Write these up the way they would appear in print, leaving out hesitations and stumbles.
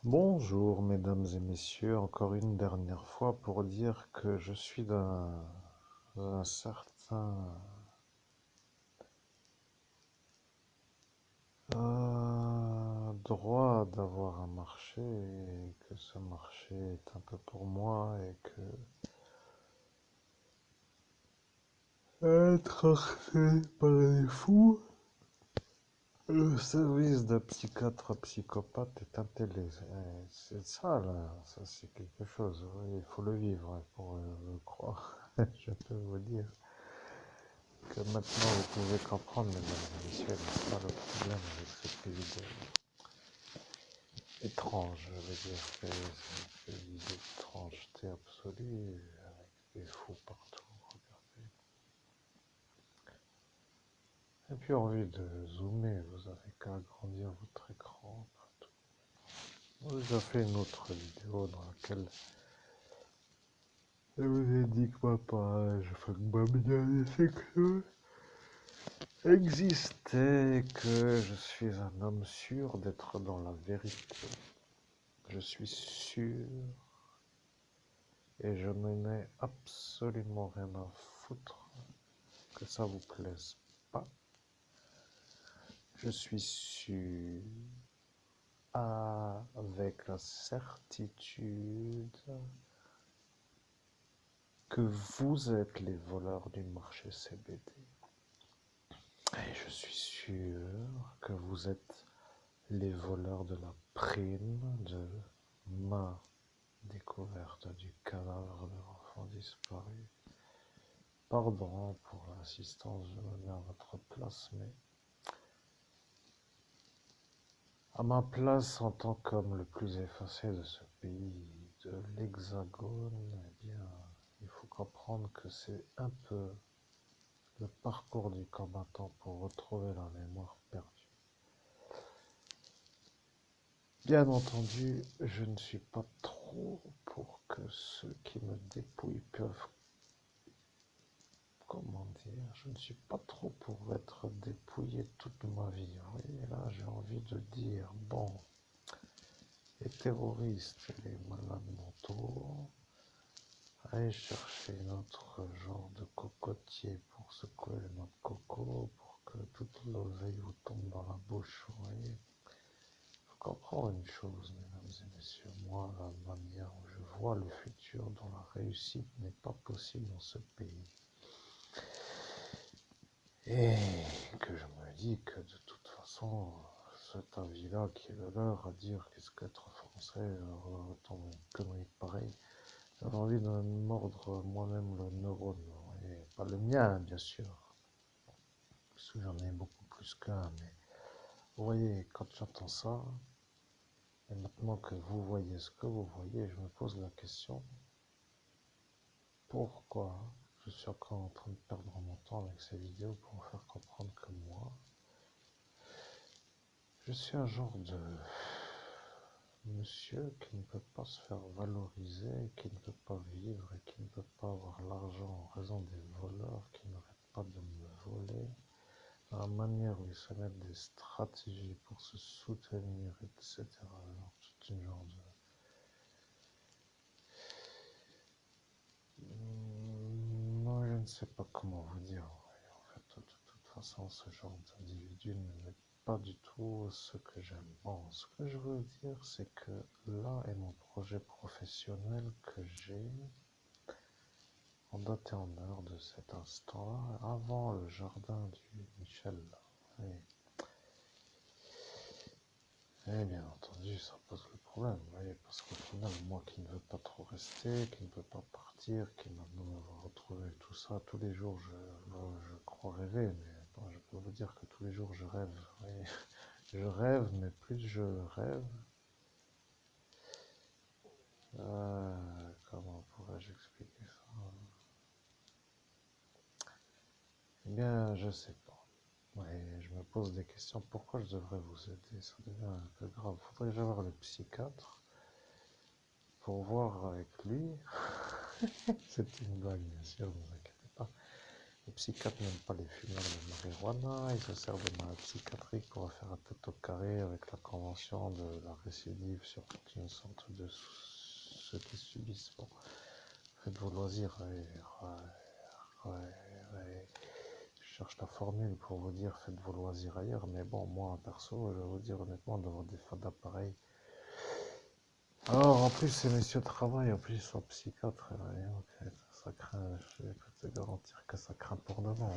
Bonjour mesdames et messieurs, encore une dernière fois pour dire que je suis d'un certain droit d'avoir un marché et que ce marché est un peu pour moi et que être harcelé par les fous, le service de psychiatre psychopathe est intéressant. C'est ça là, ça c'est quelque chose, oui, il faut le vivre hein, pour le croire, je peux vous dire. Que maintenant vous pouvez comprendre, mesdames et messieurs, n'est-ce pas le problème avec ce pays étrange, je veux dire, c'est un pays d'étrangeté absolue, avec des fous partout, regardez. Et puis envie de zoomer, vous avez qu'à agrandir votre écran, partout. J'ai déjà fait une autre vidéo dans laquelle je vous ai dit que ma page Fuckboy bien sexueux existait, que je suis un homme sûr d'être dans la vérité. Je suis sûr et je n'en ai absolument rien à foutre que ça vous plaise pas. Je suis sûr avec la certitude que vous êtes les voleurs du marché CBD. Et je suis sûr que vous êtes les voleurs de la prime de ma découverte du cadavre de l'enfant disparu. Pardon pour l'insistance, je me mets à votre place, mais à ma place en tant qu'homme le plus effacé de ce pays, de l'Hexagone, eh bien, il faut comprendre que c'est un peu le parcours du combattant pour retrouver la mémoire perdue. Bien entendu, je ne suis pas trop pour que ceux qui me dépouillent peuvent, comment dire, je ne suis pas trop pour être dépouillé toute ma vie. Vous voyez, là, j'ai envie de dire, bon, les terroristes, les malades mentaux, allez chercher notre genre de cocotier pour secouer notre coco, pour que toute l'oseille vous tombe dans la bouche. Vous voyez, il faut comprendre une chose, mesdames et messieurs, moi, la manière où je vois le futur dont la réussite n'est pas possible dans ce pays. Et que je me dis que de toute façon, cet avis-là qui est le leur à dire qu'est-ce qu'être français, autant une connerie pareille, j'avais envie de me mordre moi-même le neurone, et pas le mien bien sûr, parce que j'en ai beaucoup plus qu'un, mais vous voyez, quand j'entends ça, et maintenant que vous voyez ce que vous voyez, je me pose la question, pourquoi je suis encore en train de perdre mon temps avec ces vidéos pour me faire comprendre que moi, je suis un genre de monsieur qui ne peut pas se faire valoriser, qui ne peut pas vivre et qui ne peut pas avoir l'argent en raison des voleurs qui n'arrêtent pas de me voler, dans la manière où ils se mettent des stratégies pour se soutenir, etc. Alors, tout une genre de... Non, je ne sais pas comment vous dire. En fait, de toute façon, ce genre d'individu n'est pas du tout ce que j'aime. Bon, ce que je veux dire, c'est que là est mon projet professionnel que j'ai en date et en heure de cet instant-là, avant le jardin du Michel. Et bien entendu, ça pose le problème, vous voyez, parce qu'au final, moi qui ne veux pas trop rester, qui ne veux pas partir, qui maintenant va retrouver tout ça, tous les jours je crois rêver, mais bon, je peux vous dire que tous les jours je rêve, vous voyez. Je rêve, mais plus je rêve, comment pourrais-je expliquer ça? Eh bien, je sais pas. Ouais, je me pose des questions. Pourquoi je devrais vous aider? Ça devient un peu grave. Faudrait que j'aille voir le psychiatre pour voir avec lui. C'est une blague, bien sûr, ne vous inquiétez pas. Les psychiatres n'aiment pas les fumeurs de marijuana. Ils se servent de ma psychiatrique pour faire un tête au carré avec la prévention de la récidive sur toute une sorte de ceux qui subissent. Bon, faites vos loisirs. Ouais. Je cherche la formule pour vous dire faites vos loisirs ailleurs, mais bon, moi perso, je vais vous dire honnêtement, d'avoir des fadas pareils. Alors, en plus, ces messieurs travaillent, en plus, ils sont psychiatres. Et ok, ça craint, je peux te garantir que ça craint pour de bon.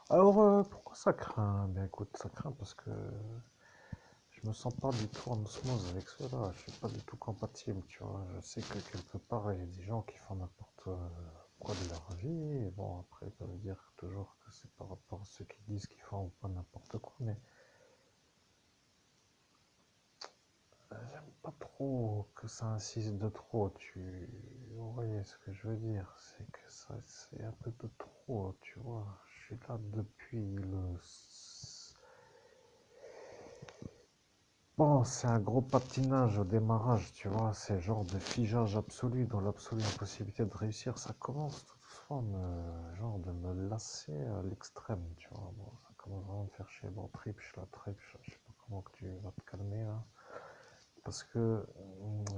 Alors, pourquoi ça craint? Ben écoute, ça craint parce que je me sens pas du tout en osmose avec ceux-là. Je suis pas du tout compatible, tu vois. Je sais que quelque part, il y a des gens qui font n'importe quoi de leur vie. Et bon, après, ils peuvent dire toujours que c'est par rapport à ceux qui disent qu'ils font pas n'importe quoi, mais j'aime pas trop que ça insiste de trop. Vous voyez ce que je veux dire? C'est que ça, c'est un peu de trop, tu vois. Je suis là depuis le. Bon, c'est un gros patinage au démarrage, tu vois. C'est genre de figeage absolu dans l'absolue impossibilité de réussir. Ça commence tout doucement, genre de me lasser à l'extrême, tu vois. Bon, ça commence vraiment à me faire chier. Bon, triche, je sais pas comment que tu vas te calmer là. Parce que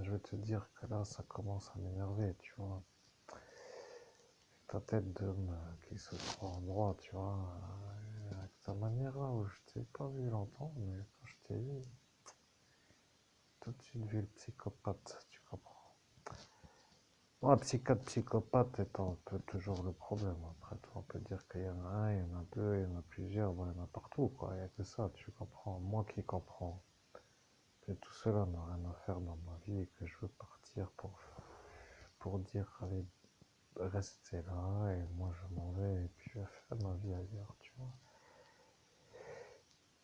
je vais te dire que là, ça commence à m'énerver, tu vois. Ta tête d'homme qui se croit en droit, tu vois. Avec ta manière là où je t'ai pas vu longtemps, mais quand je t'ai vu, tout de suite vu le psychopathe, tu comprends. Bon, psychopathe étant un peu toujours le problème. Après tout, on peut dire qu'il y en a un, il y en a deux, il y en a plusieurs, bon, il y en a partout, quoi. Il n'y a que ça, tu comprends. Moi qui comprends que tout cela n'a rien à faire dans ma vie et que je veux partir pour dire, allez, rester là, et moi je m'en vais, et puis je vais faire ma vie ailleurs, tu vois.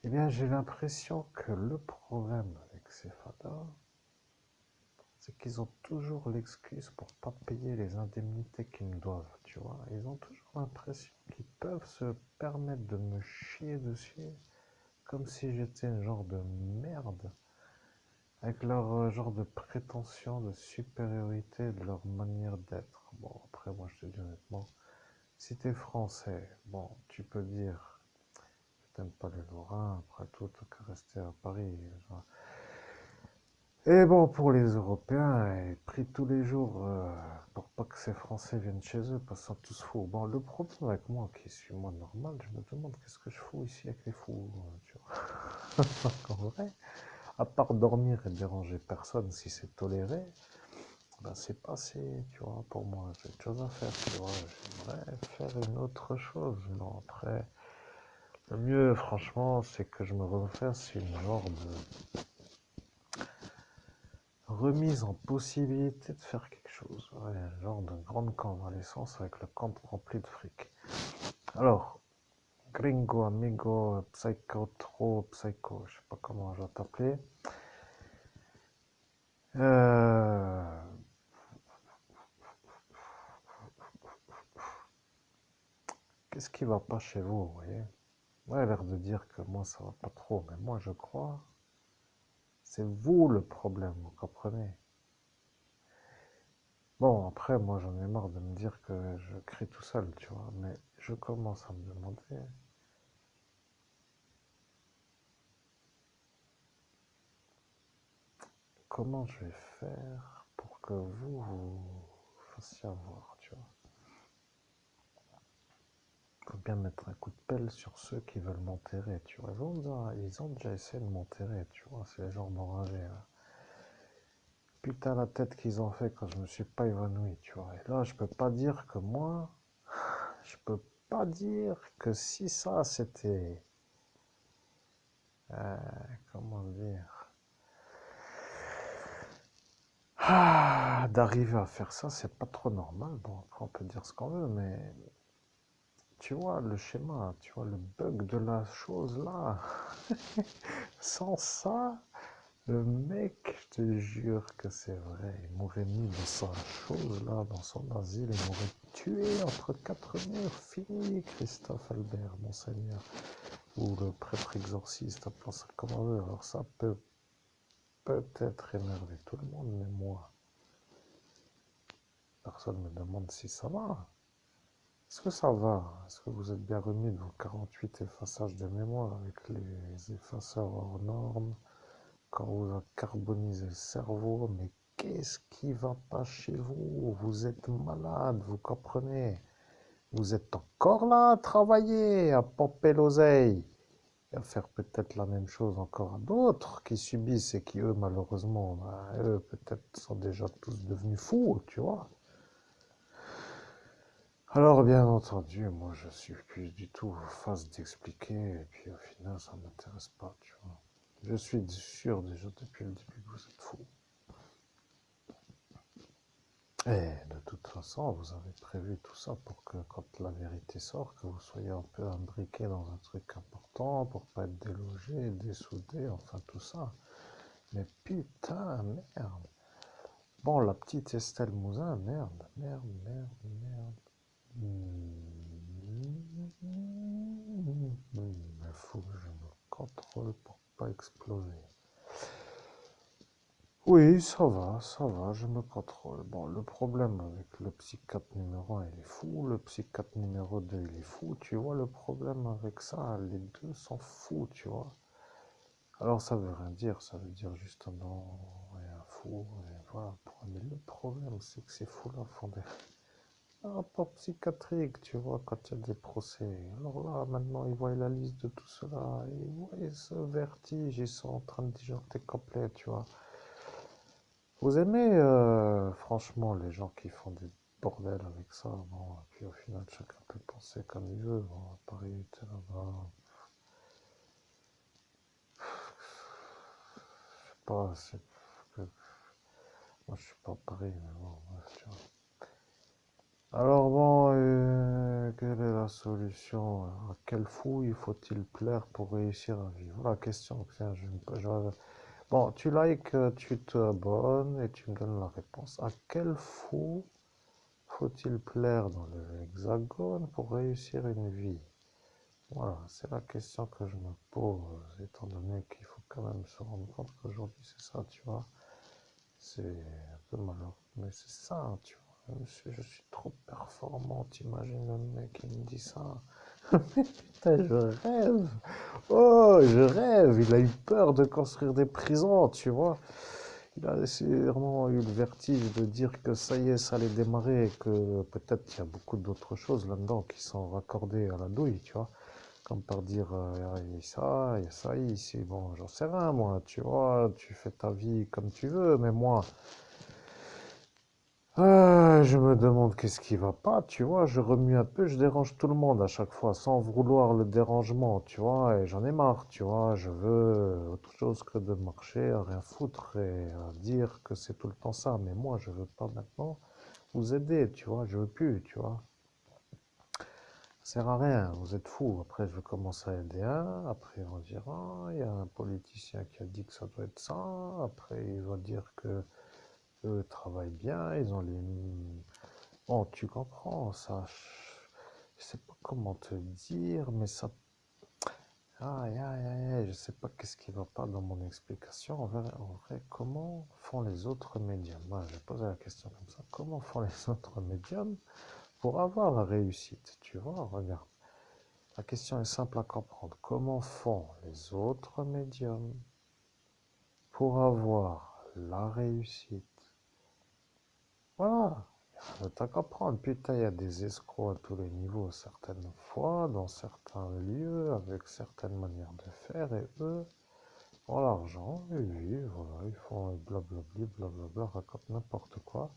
Eh bien, j'ai l'impression que le problème avec ces fadas, c'est qu'ils ont toujours l'excuse pour pas payer les indemnités qu'ils me doivent, tu vois. Ils ont toujours l'impression qu'ils peuvent se permettre de me chier dessus, comme si j'étais un genre de merde, avec leur genre de prétention de supériorité de leur manière d'être. Bon, après, moi, je te dis honnêtement, si t'es français, bon, tu peux dire que t'aimes pas les Lorrains, après tout, t'as qu'à rester à Paris. Genre. Et bon, pour les Européens, ils prient tous les jours pour pas que ces Français viennent chez eux, parce qu'ils sont tous fous. Bon, le problème avec moi, qui suis moi normal, je me demande qu'est-ce que je fous ici avec les fous, tu vois. En vrai, à part dormir et déranger personne, si c'est toléré, ben c'est passé, tu vois, pour moi. J'ai autre chose à faire, tu vois. J'aimerais faire une autre chose. Non, après, le mieux, franchement, c'est que je me refasse une genre de remise en possibilité de faire quelque chose. Ouais, un genre de grande convalescence avec le compte rempli de fric. Alors, gringo, amigo, psycho, trop, psycho, je sais pas comment je vais t'appeler. Qu'est-ce qui va pas chez vous, vous voyez? Moi, il a l'air de dire que moi, ça va pas trop, mais moi, je crois, c'est vous le problème, vous comprenez? Bon, après, moi, j'en ai marre de me dire que je crie tout seul, tu vois, mais je commence à me demander comment je vais faire pour que vous fassiez avoir, tu vois. Il faut bien mettre un coup de pelle sur ceux qui veulent m'enterrer, tu vois. Ils ont déjà essayé de m'enterrer, tu vois, c'est les gens d'enragés, là. Putain, la tête qu'ils ont fait quand je me suis pas évanoui, tu vois. Et là, je peux pas dire que moi, je peux pas dire que si ça, c'était... comment dire... d'arriver à faire ça, c'est pas trop normal. Bon, après, on peut dire ce qu'on veut, mais tu vois le schéma, tu vois le bug de la chose là. Sans ça, le mec, je te jure que c'est vrai, il m'aurait mis dans sa chose là, dans son asile, il m'aurait tué entre quatre murs. Fini, Christophe Albert, monseigneur, ou le prêtre exorciste, appelons ça comme on veut. Alors ça peut peut-être énerver tout le monde, mais moi, personne ne me demande si ça va. Est-ce que ça va? Est-ce que vous êtes bien remis de vos 48 effaçages de mémoire avec les effaceurs hors normes? Quand vous a carbonisé le cerveau, mais qu'est-ce qui va pas chez vous? Vous êtes malade, vous comprenez? Vous êtes encore là à travailler, à pomper l'oseille, et à faire peut-être la même chose encore à d'autres qui subissent et qui, eux, malheureusement, bah, eux, peut-être sont déjà tous devenus fous, tu vois. Alors, bien entendu, moi, je suis plus du tout en phase d'expliquer, et puis au final, ça m'intéresse pas, tu vois. Je suis sûr déjà depuis le début que vous êtes fous. Et de toute façon, vous avez prévu tout ça pour que quand la vérité sort, que vous soyez un peu imbriqué dans un truc important, pour pas être délogé, dessoudé, enfin tout ça. Mais putain, merde. Bon, la petite Estelle Mouzin, merde, merde, merde, merde. Il faut que je me contrôle pour pas exploser. Oui, ça va, je me contrôle. Bon, le problème avec le psychiatre numéro 1, il est fou, le psychiatre numéro 2, il est fou, tu vois, le problème avec ça, les deux sont fous, tu vois. Alors ça veut rien dire, ça veut dire juste non, un fou, et voilà. Mais le problème, c'est que ces fous-là font des rapports psychiatriques, tu vois, quand il y a des procès. Alors là, maintenant, ils voient la liste de tout cela, et ils voient ce vertige, ils sont en train de disjoncter complet, tu vois. Vous aimez, franchement, les gens qui font des bordels avec ça, bon, et puis au final, chacun peut penser comme il veut, bon, à Paris, t'es là-bas, je sais pas, moi je suis pas à Paris, mais bon, bref, tu vois. Alors bon, quelle est la solution? À quel fouille faut-il plaire pour réussir à vivre? La question, tiens, bon, tu likes, tu te abonnes et tu me donnes la réponse. À quel fou faut-il plaire dans le hexagone pour réussir une vie? Voilà, c'est la question que je me pose, étant donné qu'il faut quand même se rendre compte qu'aujourd'hui c'est ça, tu vois. C'est un peu malheureux, mais c'est ça, tu vois. Monsieur, je suis trop performant, t'imagines le mec qui me dit ça? Mais putain, je rêve! Oh, je rêve! Il a eu peur de construire des prisons, tu vois. Il a sûrement eu le vertige de dire que ça y est, ça allait démarrer et que peut-être il y a beaucoup d'autres choses là-dedans qui sont raccordées à la douille, tu vois. Comme par dire, il y a ça ici. Bon, j'en sais rien, moi, tu vois, tu fais ta vie comme tu veux, mais moi, je me demande qu'est-ce qui va pas, tu vois, je remue un peu, je dérange tout le monde à chaque fois, sans vouloir le dérangement, tu vois, et j'en ai marre, tu vois, je veux autre chose que de marcher, à rien foutre et à dire que c'est tout le temps ça, mais moi, je veux pas maintenant vous aider, tu vois, je veux plus, tu vois. Ça sert à rien, vous êtes fous. Après, je vais commencer à aider un. Après, on dira, il y a un politicien qui a dit que ça doit être ça. Après, il va dire que eux travaillent bien, ils ont les. Bon, tu comprends, ça. Je sais pas comment te dire, mais ça. Aïe, aïe, aïe, aïe, je sais pas qu'est-ce qui va pas dans mon explication. En vrai, comment font les autres médiums? Moi, j'ai posé la question comme ça. Comment font les autres médiums pour avoir la réussite? Tu vois, regarde. La question est simple à comprendre. Comment font les autres médiums pour avoir la réussite? Voilà. Il y a à comprendre. Putain, il y a des escrocs à tous les niveaux, certaines fois, dans certains lieux, avec certaines manières de faire, et eux ont l'argent, et oui, voilà, ils font blablabli, blablabla, racontent n'importe quoi.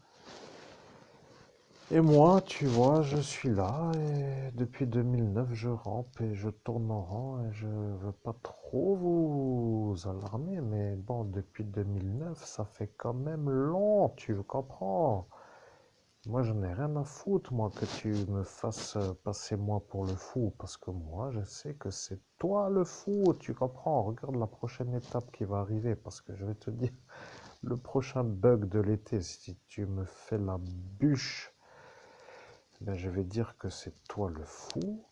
Et moi, tu vois, je suis là et depuis 2009, je rampe et je tourne en rond et je veux pas trop vous alarmer, mais bon, depuis 2009, ça fait quand même long, tu comprends. Moi, je n'ai rien à foutre, moi, que tu me fasses passer moi pour le fou, parce que moi, je sais que c'est toi le fou, tu comprends. Regarde la prochaine étape qui va arriver, parce que je vais te dire, le prochain bug de l'été, si tu me fais la bûche, ben, je vais dire que c'est toi le fou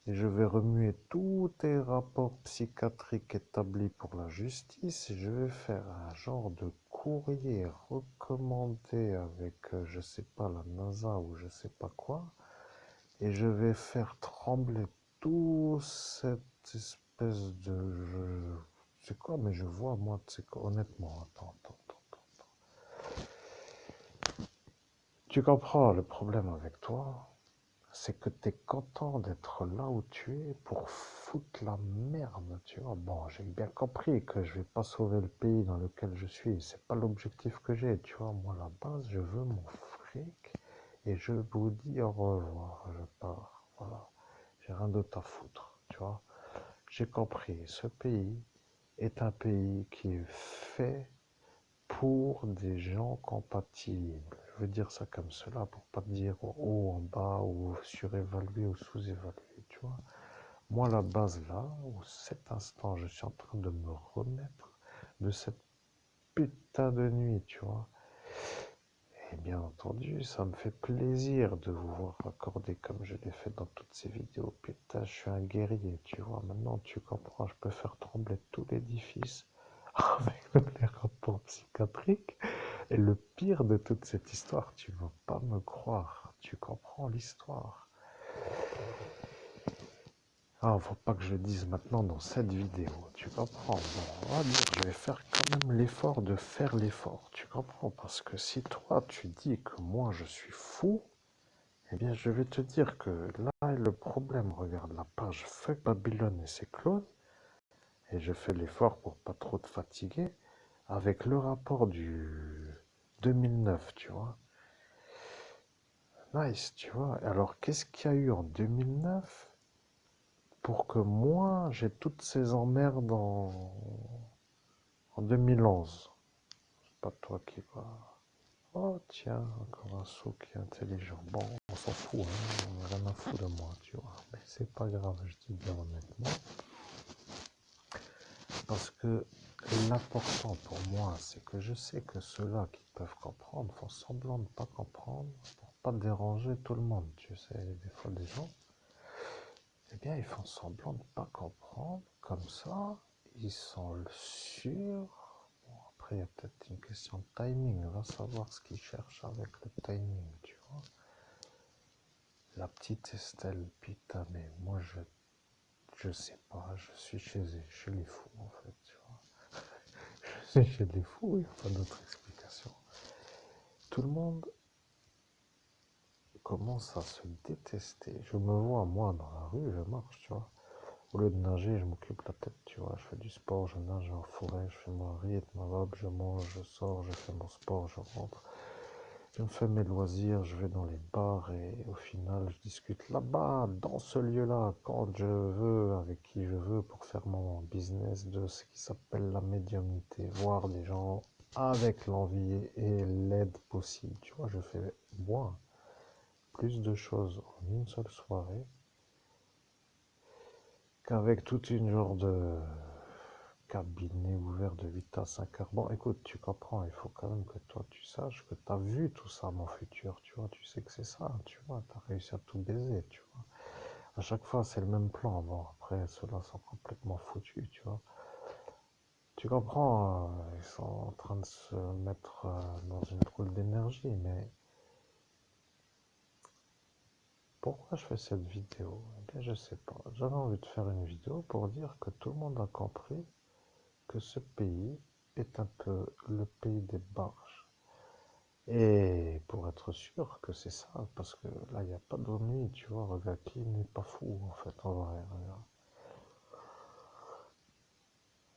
et je vais remuer tous tes rapports psychiatriques établis pour la justice et je vais faire un genre de courrier recommandé avec, je sais pas, la NASA ou je sais pas quoi. et je vais faire trembler tout cette espèce de... C'est quoi, mais je vois, moi, c'est quoi, honnêtement, attends. Tu comprends le problème avec toi? C'est que tu es content d'être là où tu es pour foutre la merde, tu vois. Bon, j'ai bien compris que je vais pas sauver le pays dans lequel je suis. C'est pas l'objectif que j'ai, tu vois. Moi, à la base, je veux mon fric et je vous dis au revoir. Je pars, voilà. J'ai rien d'autre à foutre, tu vois. J'ai compris. Ce pays est un pays qui est fait pour des gens compatibles. Je veux dire ça comme cela pour pas te dire en haut, en bas, ou surévalué ou sous-évalué, tu vois. Moi, la base là, où cet instant, je suis en train de me remettre de cette putain de nuit, tu vois. Et bien entendu, ça me fait plaisir de vous voir accorder comme je l'ai fait dans toutes ces vidéos. Putain, je suis un guerrier, tu vois. Maintenant, tu comprends, je peux faire trembler tout l'édifice avec les rapports psychiatriques. Et le pire de toute cette histoire, tu vas pas me croire. Tu comprends l'histoire. Ah, faut pas que je le dise maintenant dans cette vidéo. Tu comprends? Bon, on va dire, je vais faire quand même l'effort de faire l'effort. Tu comprends? Parce que si toi, tu dis que moi, je suis fou, eh bien, je vais te dire que là est le problème. Regarde la page Fuck Babylone et ses clones. Et je fais l'effort pour pas trop te fatiguer. Avec le rapport du 2009, tu vois. Nice, tu vois. Alors, qu'est-ce qu'il y a eu en 2009 pour que moi, j'ai toutes ces emmerdes en 2011? C'est pas toi qui va... Oh, tiens, encore un saut qui est intelligent. Bon, on s'en fout, hein. On a rien à foutre de moi, tu vois. Mais c'est pas grave, je te dis honnêtement. Parce que l'important pour moi, c'est que je sais que ceux-là qui peuvent comprendre font semblant de ne pas comprendre pour pas déranger tout le monde. Tu sais, des fois, des gens, eh bien, ils font semblant de ne pas comprendre. Comme ça, ils sont sûrs. Bon, après, il y a peut-être une question de timing. On va savoir ce qu'ils cherchent avec le timing, tu vois. La petite Estelle, putain, mais moi, je sais pas. Je suis chez les fous, en fait, tu vois. Je suis chez les fous, il n'y a pas d'autre explication. Tout le monde commence à se détester. Je me vois, moi, dans la rue, je marche, tu vois. Au lieu de nager, je m'occupe la tête, tu vois. Je fais du sport, je nage en forêt, je fais mon rythme, hop, je mange, je sors, je fais mon sport, je rentre. Je me fais mes loisirs, je vais dans les bars et au final, je discute là-bas, dans ce lieu-là, quand je veux, avec qui je veux, pour faire mon business de ce qui s'appelle la médiumnité. Voir des gens avec l'envie et l'aide possible. Tu vois, je fais, moi, plus de choses en une seule soirée qu'avec toute une genre de cabinet ouvert de 8 à 5 heures. Bon, écoute, tu comprends, il faut quand même que toi, tu saches que tu as vu tout ça, mon futur, tu vois, tu sais que c'est ça, tu vois, tu as réussi à tout baiser, tu vois. À chaque fois, c'est le même plan. Bon, après, ceux-là sont complètement foutus, tu vois. Tu comprends, ils sont en train de se mettre dans une drôle d'énergie, mais pourquoi je fais cette vidéo? Eh bien, je sais pas. J'avais envie de faire une vidéo pour dire que tout le monde a compris que ce pays est un peu le pays des barges. Et pour être sûr que c'est ça, parce que là, il n'y a pas d'ennui, tu vois, regarde, qui n'est pas fou, en fait, en vrai, regarde.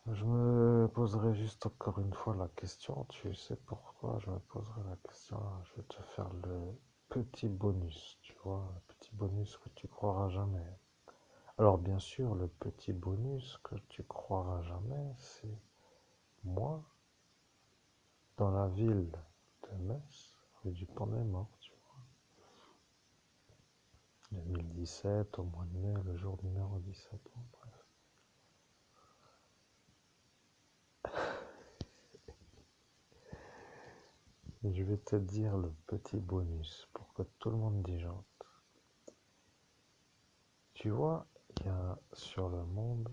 Je me poserai juste encore une fois la question, tu sais pourquoi je me poserai la question, je vais te faire le petit bonus, tu vois, le petit bonus que tu croiras jamais. Alors bien sûr, le petit bonus que tu croiras jamais, c'est moi, dans la ville de Metz, rue du Pont des Morts, tu vois. 2017, au mois de mai, le jour numéro 17, bon, bref. Je vais te dire le petit bonus pour que tout le monde disjoncte. Tu vois, il y a sur le monde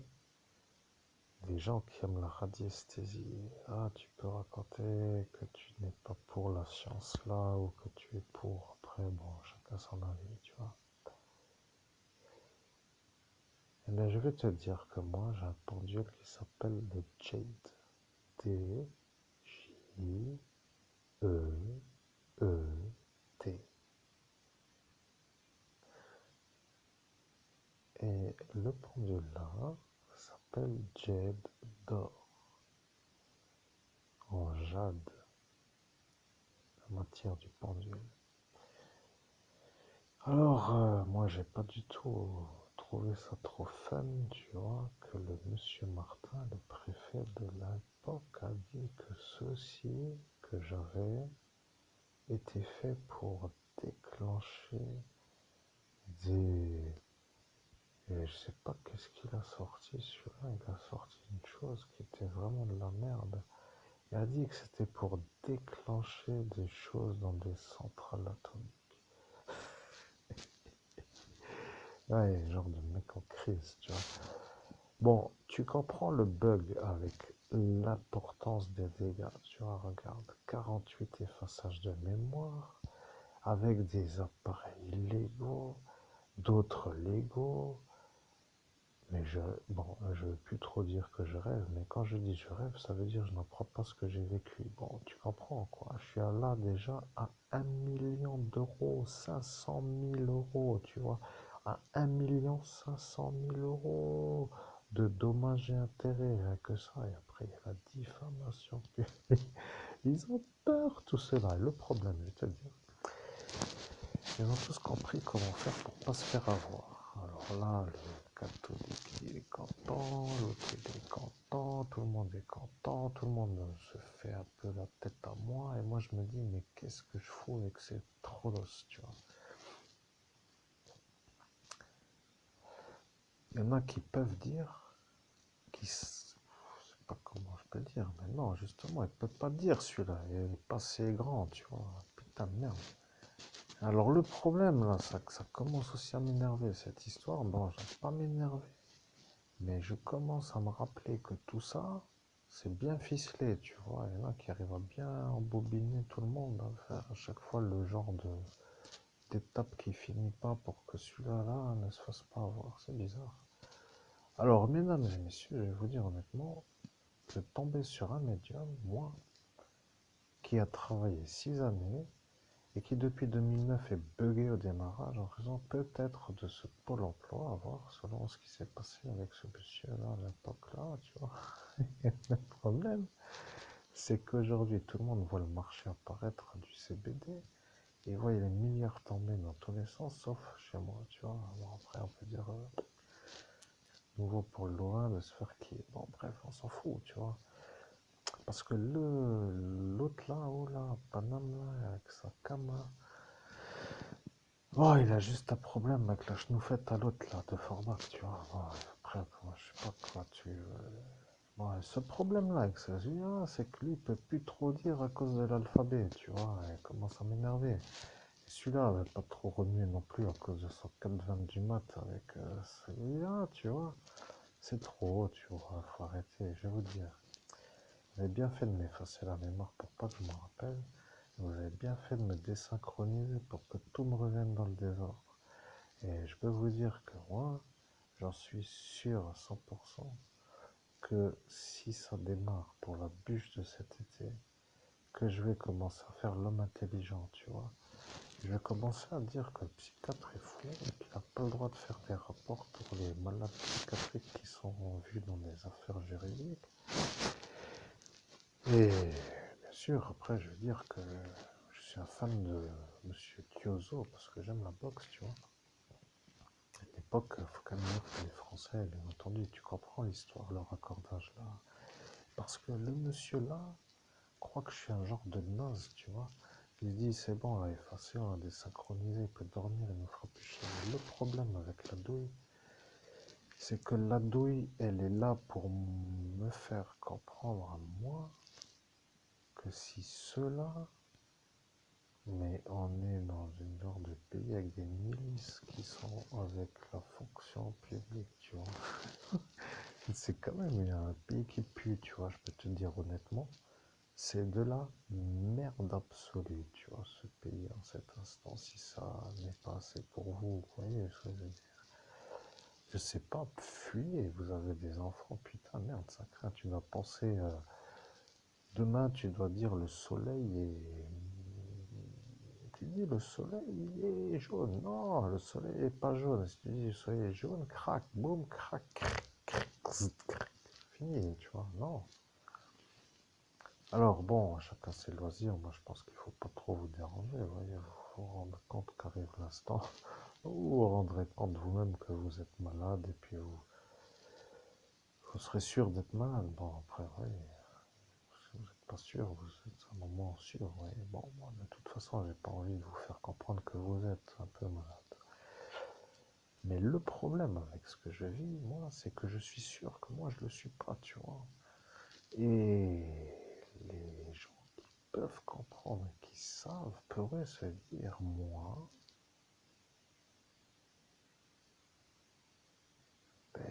des gens qui aiment la radiesthésie. Ah, tu peux raconter que tu n'es pas pour la science là ou que tu es pour. Après, bon, chacun son avis, tu vois. Eh bien, je vais te dire que moi, j'ai un pendule qui s'appelle le Jade. T-J-E-E-T. Et le pendule là s'appelle Jade d'or, en jade, la matière du pendule. Alors, moi, j'ai pas du tout trouvé ça trop fun, tu vois, que le monsieur Martin, le préfet de l'époque, a dit que ceci que j'avais était fait pour déclencher des... Et je sais pas qu'est-ce qu'il a sorti, celui-là, il a sorti une chose qui était vraiment de la merde. Il a dit que c'était pour déclencher des choses dans des centrales atomiques. Ouais, genre de mec en crise, tu vois. Bon, tu comprends le bug avec l'importance des dégâts. Tu vois, regarde, 48 effaçages de mémoire avec des appareils Lego, d'autres Lego. Mais je veux plus trop dire que je rêve, mais quand je dis je rêve, ça veut dire je n'en crois pas ce que j'ai vécu. Bon, tu comprends quoi. Je suis là déjà à 1 million d'euros, 500 000 euros, tu vois. À 1 500 000 euros de dommages et intérêts, rien que ça. Et après, il y a la diffamation publique. Ils ont peur, tout cela. Le problème, je vais te dire, ils ont tous compris comment faire pour pas se faire avoir. Alors là, le catholique il est content, l'autre il est content, tout le monde est content, tout le monde se fait un peu la tête à moi, et moi je me dis, mais qu'est-ce que je fous avec ces trolls, tu vois. Il y en a qui peuvent dire, je sais pas comment je peux dire, mais non, justement, ils ne peuvent pas dire celui-là, il est pas assez grand, tu vois, putain de merde. Alors le problème là, ça commence aussi à m'énerver cette histoire. Bon, j'aime pas m'énerver, mais je commence à me rappeler que tout ça, c'est bien ficelé, tu vois. Il y en a qui arrivent à bien embobiner tout le monde, à faire à chaque fois le genre d'étape qui finit pas pour que celui-là là ne se fasse pas avoir. C'est bizarre. Alors, mesdames et messieurs, je vais vous dire honnêtement, je tombais sur un médium, moi, qui a travaillé 6 années et qui depuis 2009 est buggé au démarrage en raison peut-être de ce pôle emploi, à voir selon ce qui s'est passé avec ce monsieur-là à l'époque-là, tu vois. Et le problème, c'est qu'aujourd'hui, tout le monde voit le marché apparaître du CBD et voit les milliards tomber dans tous les sens, sauf chez moi, tu vois. Bon, après, on peut dire nouveau pour le Lorrain de se faire qui. Bon, bref, on s'en fout, tu vois. Parce que l'autre là, oh là, Paname là, avec sa cam là, oh, il a juste un problème avec la chenoufette à l'autre là, de Forbach, tu vois. Bon, après, moi, je sais pas quoi tu... Bon, ce problème-là avec ce Julien, c'est que lui, il peut plus trop dire à cause de l'alphabet, tu vois. Il commence à m'énerver. Celui-là, va pas trop remuer non plus à cause de son 4,20 du mat avec celui-là, tu vois. C'est trop, tu vois, faut arrêter, je vais vous dire. Vous avez bien fait de m'effacer la mémoire pour pas que je m'en rappelle. Vous avez bien fait de me désynchroniser pour que tout me revienne dans le désordre. Et je peux vous dire que moi, j'en suis sûr à 100% que si ça démarre pour la bûche de cet été, que je vais commencer à faire l'homme intelligent, tu vois. Je vais commencer à dire que le psychiatre est fou et qu'il n'a pas le droit de faire des rapports pour les malades psychiatriques qui sont vus dans des affaires juridiques. Et bien sûr, après, je veux dire que je suis un fan de Monsieur Kyozo parce que j'aime la boxe, tu vois. À l'époque, il faut quand même dire que les Français, bien entendu, tu comprends l'histoire, leur accordage là. Parce que le monsieur là croit que je suis un genre de naze, tu vois. Il se dit, c'est bon, on l'a effacé, on l'a désynchronisé, il peut dormir, il nous fera plus chier. Mais le problème avec la douille, c'est que la douille, elle est là pour me faire comprendre à moi que si ceux-là, mais on est dans une genre de pays avec des milices qui sont avec la fonction publique, tu vois. C'est quand même un pays qui pue, tu vois, je peux te dire honnêtement. C'est de la merde absolue, tu vois, ce pays en cet instant, si ça n'est pas assez pour vous, vous voyez ce que je veux dire. Je sais pas, fuyez, vous avez des enfants, putain, merde, ça craint, tu dois penser, demain, tu dois dire le soleil est... Tu dis le soleil il est jaune, non, le soleil est pas jaune, si tu dis le soleil est jaune, crac, boum, crac, crac, crac, crac, fini, tu vois, non. Alors bon, chacun ses loisirs, moi je pense qu'il faut pas trop vous déranger, vous voyez, vous vous rendre compte qu'arrive l'instant où vous vous rendrez compte vous-même que vous êtes malade et puis vous serez sûr d'être malade. Bon après, oui, si vous n'êtes pas sûr, vous êtes un moment sûr, oui. Bon, moi de toute façon, j'ai pas envie de vous faire comprendre que vous êtes un peu malade. Mais le problème avec ce que je vis, moi, c'est que je suis sûr que moi je le suis pas, tu vois. Et les gens peuvent comprendre, qui savent, pourraient se dire, moi, ben,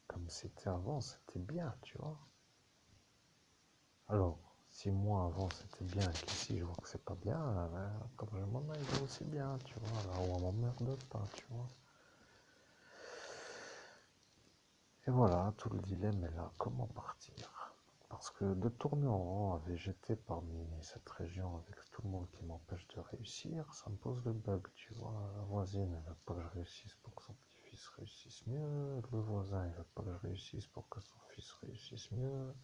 comme c'était avant, c'était bien, tu vois. Alors, si moi avant c'était bien, qu'ici je vois que c'est pas bien, ben, comme je m'en aille aussi bien, tu vois, là où on m'emmerde pas, tu vois. Et voilà, tout le dilemme est là, comment partir? Parce que de tourner en rond à végéter parmi cette région avec tout le monde qui m'empêche de réussir, ça me pose le bug, tu vois. La voisine, elle veut pas que je réussisse pour que son petit-fils réussisse mieux. Le voisin, il veut pas que je réussisse pour que son fils réussisse mieux.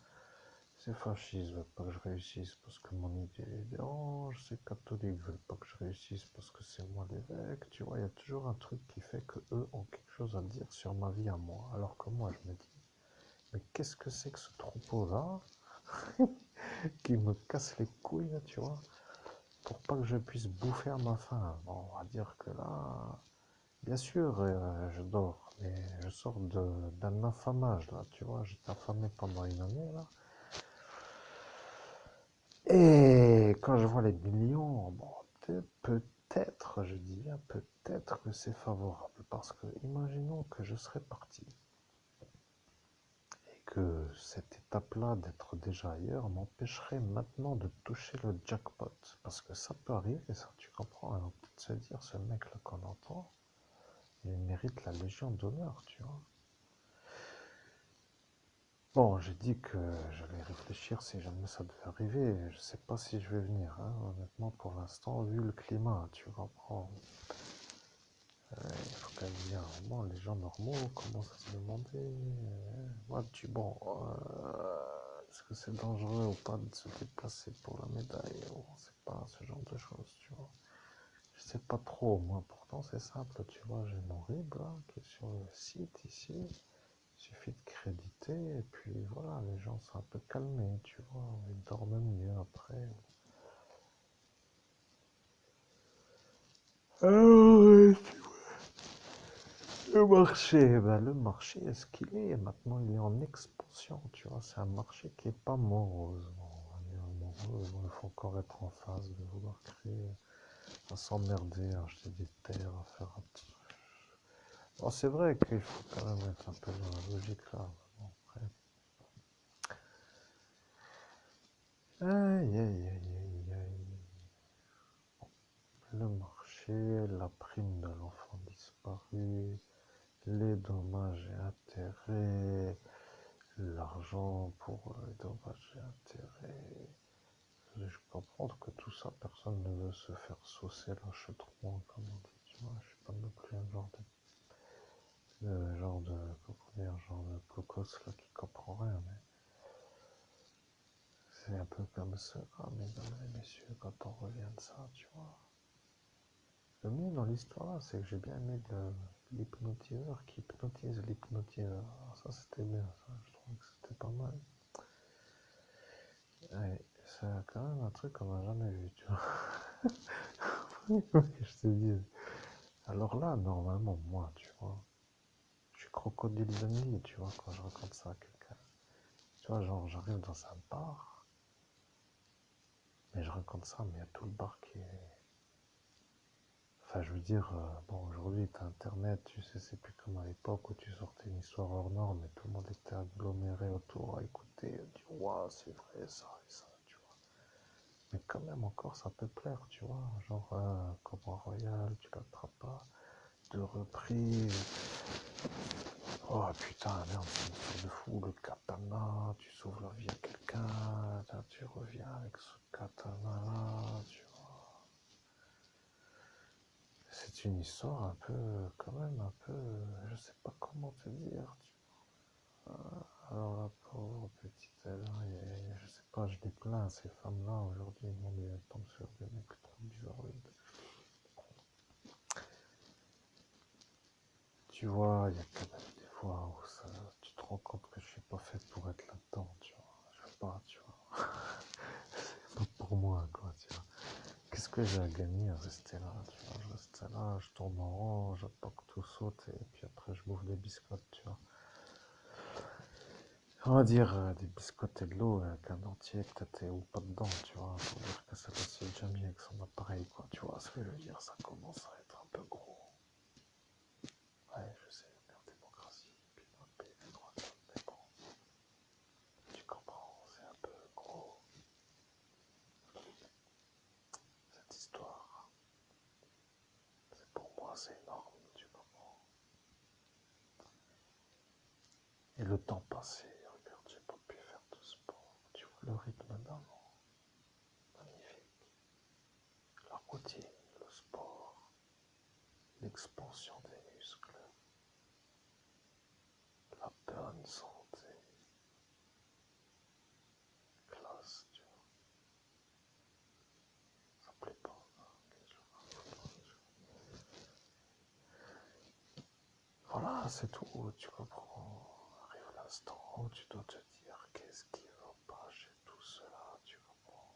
Ces fascistes veulent pas que je réussisse parce que mon idée les dérange. Ces catholiques veulent pas que je réussisse parce que c'est moi l'évêque. Tu vois, il y a toujours un truc qui fait que eux ont quelque chose à dire sur ma vie à moi. Alors que moi, je me dis, mais qu'est-ce que c'est que ce troupeau-là qui me casse les couilles, là, tu vois, pour pas que je puisse bouffer à ma faim. Bon, on va dire que là, bien sûr, je dors, mais je sors d'un affamage, là, tu vois, j'étais affamé pendant une année, là. Et quand je vois les millions, bon, peut-être, je dis bien peut-être que c'est favorable, parce que imaginons que je serais parti et que cette étape-là d'être déjà ailleurs m'empêcherait maintenant de toucher le jackpot, parce que ça peut arriver, ça, tu comprends, ils vont peut-être se dire, ce mec-là qu'on entend, il mérite la Légion d'honneur, tu vois. Bon, j'ai dit que j'allais réfléchir si jamais ça devait arriver. Je sais pas si je vais venir, hein. Honnêtement, pour l'instant, vu le climat, tu comprends. Il faut quand même dire, bon, les gens normaux commencent à se demander, bon, est-ce que c'est dangereux ou pas de se déplacer pour la médaille? On sait pas, ce genre de choses, tu vois. Je sais pas trop, moi, pourtant c'est simple, tu vois, j'ai mon RIB là, qui est sur le site ici. Il suffit de créditer et puis voilà, les gens sont un peu calmés, tu vois, ils dorment mieux après. Ah ouais, le marché, est-ce qu'il est? Maintenant, il est en expansion, tu vois, c'est un marché qui est pas morose. Bon, on va dire morose, il faut encore être en phase de vouloir créer, à s'emmerder, à acheter des terres, à faire un truc. Bon, c'est vrai qu'il faut quand même être un peu dans la logique là. Bon, après. Aïe, aïe, aïe, aïe, aïe. Le marché, la prime de l'enfant disparu, les dommages et intérêts, l'argent pour les dommages et intérêts. Je peux comprendre que tout ça, personne ne veut se faire saucer la chetron, comme on dit, tu vois. Je suis pas non plus un comment dire, genre de cocos là qui comprend rien, mais c'est un peu comme ça, mesdames et messieurs, quand on revient de ça, tu vois. Le mieux dans l'histoire là, c'est que j'ai bien aimé l'hypnotiseur qui hypnotise l'hypnotiseur. Ça c'était bien, ça, je trouve que c'était pas mal. Ouais, c'est quand même un truc qu'on n'a jamais vu, tu vois. Je te dis. Alors là, normalement, moi, tu vois, je suis crocodile Dundee, tu vois, quand je raconte ça à quelqu'un. Tu vois, genre, j'arrive dans un bar, mais je raconte ça, mais il y a tout le bar qui est... Enfin, je veux dire, bon, aujourd'hui, t'as Internet, tu sais, c'est plus comme à l'époque où tu sortais une histoire hors norme et tout le monde était aggloméré autour à écouter, à dire, waouh, c'est vrai, ça et ça, tu vois. Mais quand même, encore, ça peut plaire, tu vois. Genre, Cobra Royal, tu l'attrapes pas. de reprise. Oh putain, merde, c'est une sorte de fou, le katana, tu sauves la vie à quelqu'un, tu reviens avec ce katana-là, tu vois. C'est une histoire un peu, quand même, un peu, je sais pas comment te dire, tu vois. Alors la pauvre petite, je sais pas, je les plains, ces femmes-là, aujourd'hui, mon Dieu, elles tombent sur des mecs trop bizarroïdes. Tu vois, il y a quand même des fois où ça, tu te rends compte que je suis pas fait pour être là-dedans, tu vois. Je sais pas, tu vois. C'est pas pour moi, quoi, tu vois. Qu'est-ce que j'ai à gagner à rester là, tu vois. Je reste là, je tourne en rond, j'attends que tout saute et puis après je bouffe des biscottes, tu vois. On va dire des biscottes et de l'eau avec un dentier peut-être ou pas dedans, tu vois. Pour dire que ça passe déjà mis avec son appareil, quoi, tu vois. Ce que je veux dire, ça commence à être un peu gros. Ouais, je sais, la démocratie, puis dans le pays des droits de l'homme, mais bon, tu comprends, c'est un peu gros, cette histoire. C'est pour moi, c'est énorme, tu comprends. Et le temps passé, regarde, j'ai pas pu faire de sport. Tu vois le rythme d'avant, magnifique. La routine, le sport, l'expansion des muscles, la bonne santé, classe, tu vois. Ça plaît pas. Voilà, c'est tout, tu comprends. Arrive l'instant où tu dois te dire qu'est-ce qui va pas chez tout cela, tu comprends.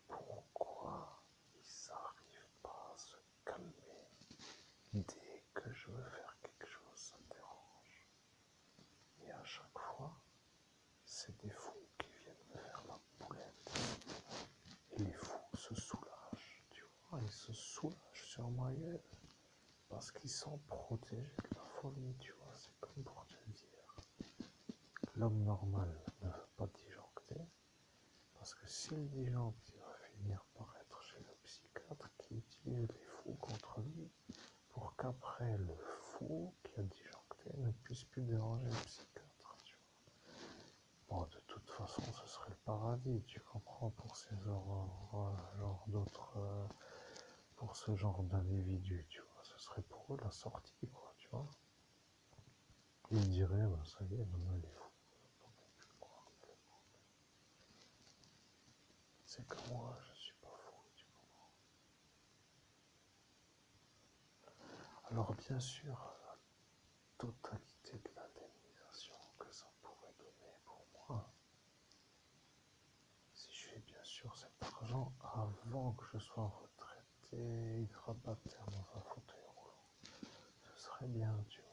Pourquoi ils n'arrivent pas à se calmer dès que je veux faire quelque chose, ça me dérange. Et à chaque fois, c'est des fous qui viennent me faire la boulette. Et les fous se soulagent, tu vois, ils se soulagent sur ma gueule. Parce qu'ils sont protégés de la folie, tu vois, c'est comme pour te dire. L'homme normal ne veut pas disjoncter, parce que s'il disjoncte, il va finir par être chez le psychiatre qui utilise les fous contre lui, pour qu'après le fou qui a disjoncté ne puisse plus déranger le psychiatre, tu vois. Bon, de toute façon, ce serait le paradis, tu comprends, pour ces genre d'autres, pour ce genre d'individus, tu vois. Ce serait pour eux la sortie, quoi, tu vois. Ils diraient, bah, ça y est, maintenant il est fou. C'est que moi, je suis pas fou, tu comprends. Alors bien sûr, la totalité de l'indemnisation que ça pourrait donner pour moi, si je fais bien sûr cet argent avant que je sois retraité, hydrabataire dans un fauteuil roulant, ce serait bien, tu vois.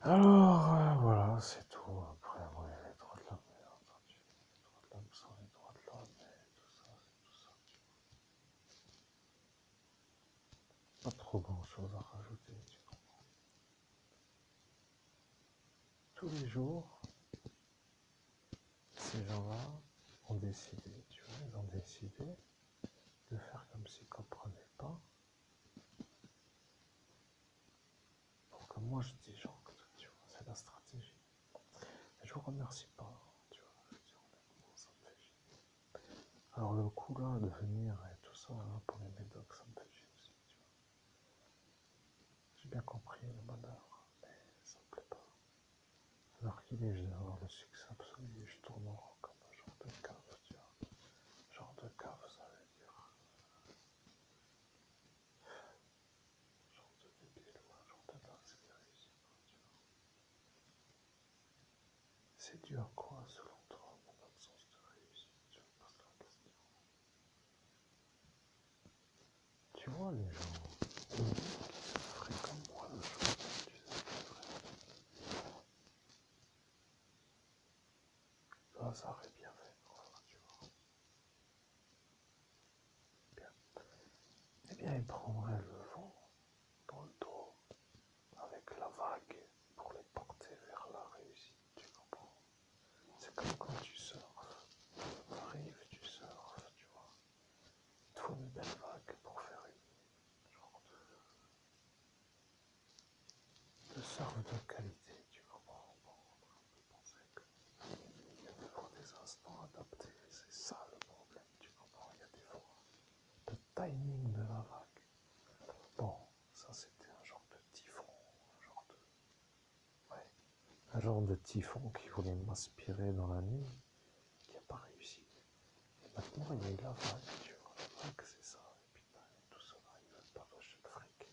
Alors voilà, c'est tout. Après, ouais, les droits de l'homme, bien entendu. Les droits de l'homme sont les droits de l'homme et tout ça, c'est tout ça, tu vois. Pas trop grand chose à rajouter, tu comprends. Tous les jours, ces gens-là ont décidé, tu vois, ils ont décidé de faire comme s'ils ne comprenaient pas pour que moi je disjoncte, tu vois, c'est la stratégie. Mais je vous remercie pas, tu vois, je dis honnêtement, ça me fait chier. Alors le coup là de venir et tout ça, là, pour les médocs, ça me fait chier aussi, tu vois. J'ai bien compris le bonheur, mais ça me plaît pas. Alors qu'il est, je vais avoir le succès absolu et je tourne en rond comme un genre de cave, tu vois. Genre de cave, ça veut dire genre de débile ou un genre de dingue, c'est des réussites, tu vois. C'est dû à quoi, selon toi, mon absence de réussite? Je me pose la question. Tu vois, les gens qui feraient comme moi le jour où tu sais le hasard est bien fait, voilà, tu vois. Bien. Eh bien, ils prendraient le vent dans le dos avec la vague pour les porter vers la réussite, tu comprends? C'est comme quand tu surfes, t'arrives, tu surfes, tu vois. Il te faut une belle vague pour faire serve de qualité, tu comprends. Bon, je pensais qu'il y a toujours des instants adaptés, c'est ça le problème, tu comprends. Il y a des fois le timing de la vague. Bon, ça c'était un genre de typhon, ouais, un genre de typhon qui voulait m'aspirer dans la nuit, qui n'a pas réussi. Et maintenant il y a eu la vague, tu vois. La vague c'est ça, et putain, tout cela, ils veulent pas lâcher le fric.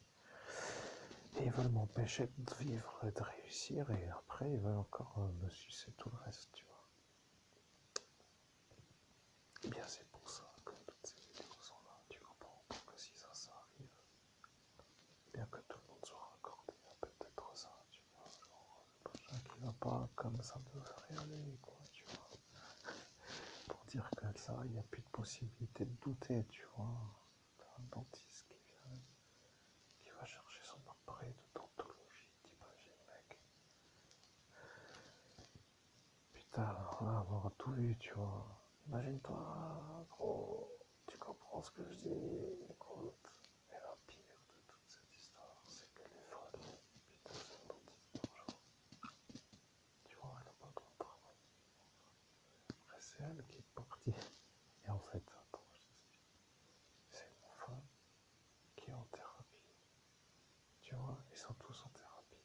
Et ils veulent m'empêcher de vivre et de réussir, et après ils veulent encore me sucer tout le reste, tu vois. Et bien c'est pour ça que toutes ces vidéos sont là, tu comprends, pour que si ça arrive, bien que tout le monde soit raccordé à peut-être ça, tu vois, genre le prochain qui va pas comme ça devrait aller, quoi, tu vois. Pour dire que ça, il n'y a plus de possibilité de douter, tu vois. T'as un dentiste qui vient, qui va chercher son appareil de dentologie, t'imagines, mec. Putain, alors là, avoir tout vu, tu vois. Imagine-toi, gros, tu comprends ce que je dis, écoute. Et la pire de toute cette histoire, c'est qu'elle est folle. Putain, cette dentiste dangereux. Tu vois, elle a pas grand travail. Après, c'est elle qui est partie. Et en fait, attends, je t'explique. C'est mon femme qui est en thérapie. Tu vois, ils sont tous en thérapie.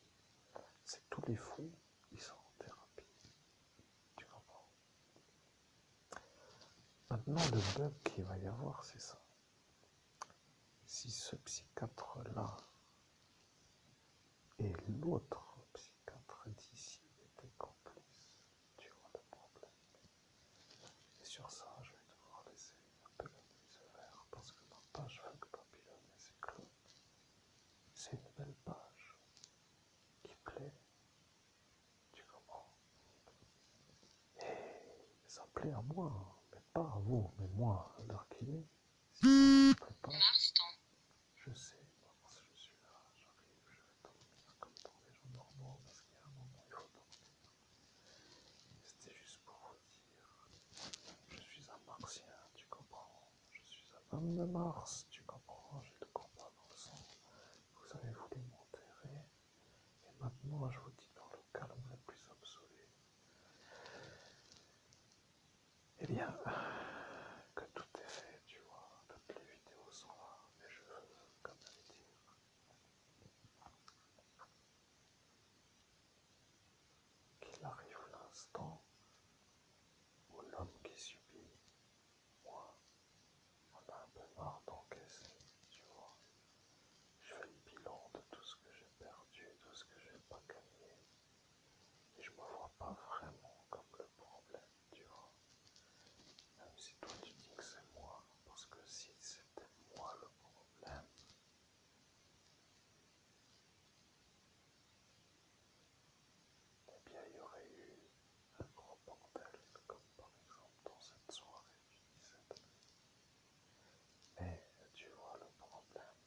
C'est que tous les fous, ils sont en thérapie. Tu comprends? Maintenant, le bug qu'il va y avoir, c'est ça. Si ce psychiatre-là et l'autre psychiatre d'ici étaient complices, tu vois le problème. Et sur ça, je vais devoir laisser un peu la mise vert parce que ma page Fuck Babylone, c'est clos. C'est une belle page qui plaît, tu comprends? Et ça plaît à moi, mais pas à vous, mais moi, à l'heure qu'il est, si ça ne plaît pas, je sais, parce que je suis là, j'arrive, je vais dormir comme dans les gens normaux, parce qu'il y a un moment, il faut dormir. C'était juste pour vous dire, je suis un martien, tu comprends? Je suis un homme de Mars, tu comprends? J'ai le combat dans le sang. Vous avez voulu m'enterrer, et maintenant, je vous dis dans le calme le plus absolu. Eh bien, que tout est fait, tu vois, toutes les vidéos sont là, et je veux quand même dire qu'il arrive l'instant où l'homme qui subit, moi, on a un peu marre d'encaisser, tu vois. Je fais le bilan de tout ce que j'ai perdu, de ce que j'ai pas gagné, et je me vois pas vraiment comme le problème, tu vois. Même si toi tu dis que c'est moi, parce que si c'était moi le problème, eh bien il y aurait eu un gros bordel, comme par exemple dans cette soirée du 17 mai. Mais tu vois le problème,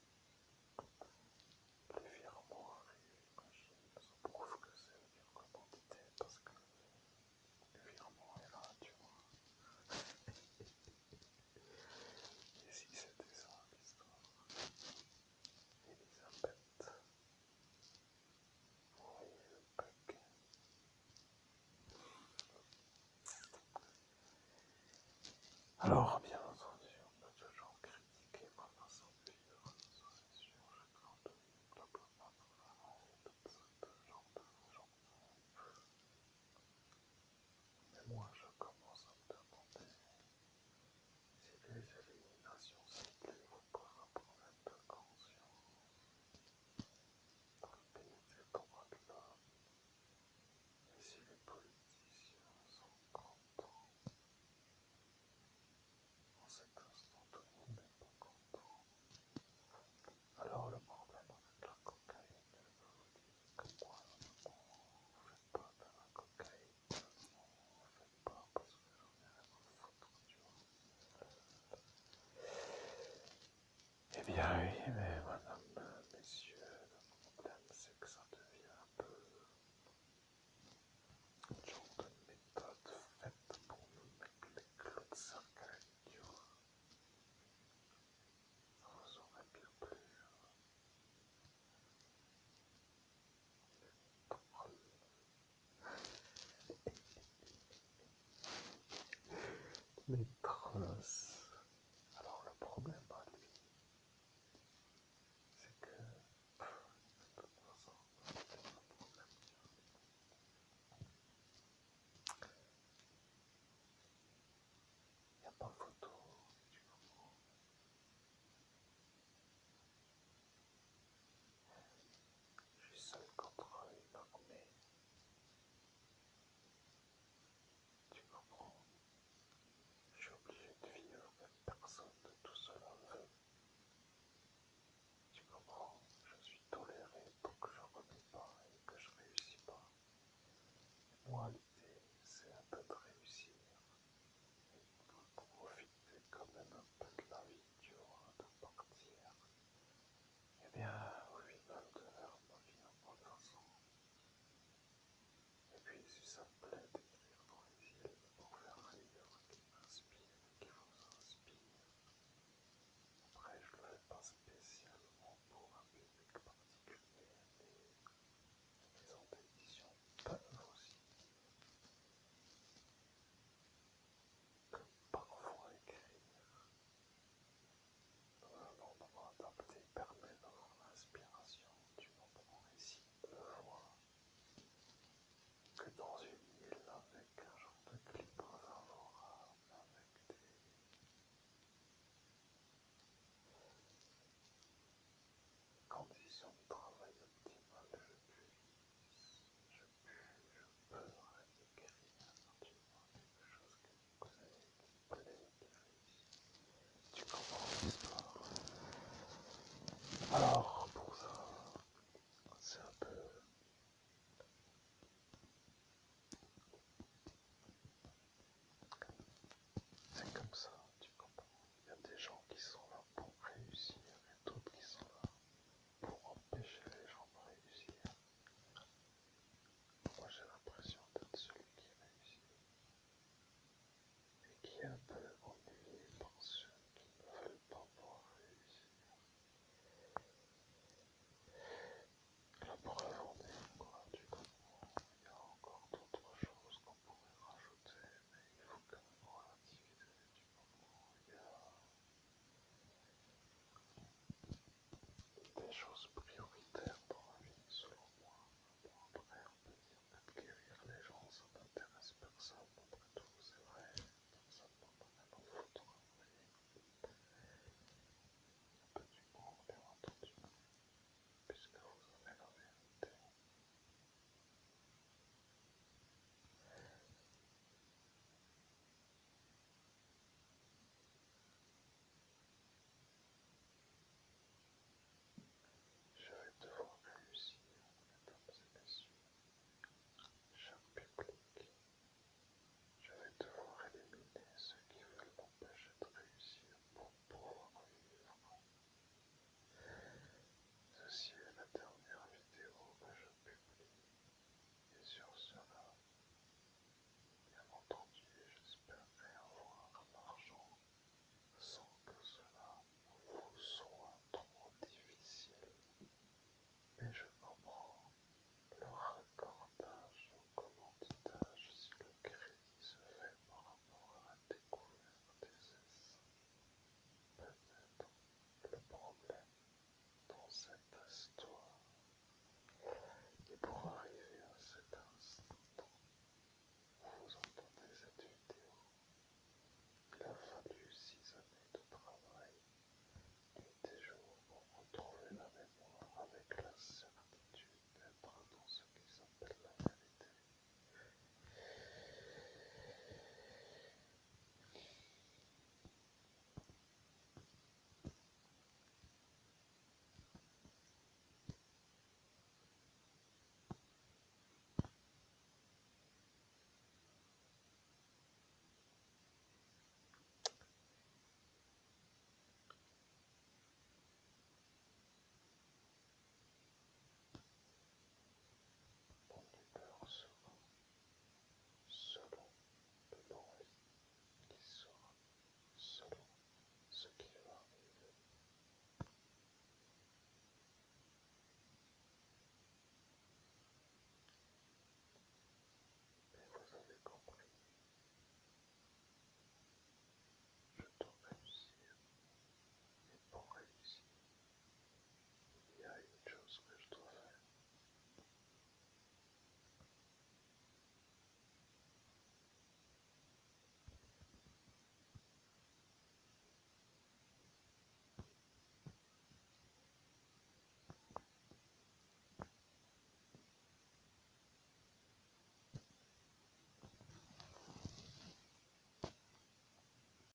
les virements arrivent, imagine, ça prouve que c'est le virement d'idée, parce que le virement est là, tu vois. Et si c'était ça l'histoire, Elisabeth, vous voyez le bug. Alors, bien entendu, on peut toujours critiquer ma façon de vivre, ça c'est sûr, j'ai grandi, blablabla, tout ce genre de gens. Mais moi, je commence à me demander si les éliminations ciblées vous posent un problème de conscience dans le pays des droits de l'homme, et si les politiciens sont contents Les trosses. Alors le problème à lui, c'est que de toute façon, c'est un problème. Il n'y a pas photo, tu comprends. Je suis seul contre une armée, tu comprends. Je suis obligé de vivre, mais personne de tout cela veut. Tu comprends, je suis toléré tant que je remets pas et que je réussis pas. Moi, l'idée, c'est un peu de réussir et de profiter quand même un peu de la vie, tu vois, de partir. Eh bien, au final, de faire ma vie en bonne façon. Et puis, si ça me plaît d'écrire dans les îles pour faire un livre qui m'inspire et qui vous inspire, après, je le fais pas spécialement pour un public particulier, mais les maisons d'édition peuvent aussi parfois écrire dans un endroit adapté permet d'avoir l'inspiration, tu comprends. Et si eux voient que dans une île avec un genre de climat favorable, avec des conditions de travail optimales, je peux écrire, tu vois, quelque chose qui me plaît, qui réussit. Tu comprends l'histoire. Alors, pour ça, c'est un peu. C'est comme ça, tu comprends. Il y a des gens qui sont là pour réussir et d'autres qui sont là pour empêcher les gens de réussir. Moi, j'ai l'impression d'être celui qui réussit et qui est un peu ennuyé par ceux qui ne veulent pas voir réussir. La preuve en est, quoi, tu comprends. Il y a encore d'autres choses qu'on pourrait rajouter, mais il faut quand même relativiser, tu comprends. Il y a des choses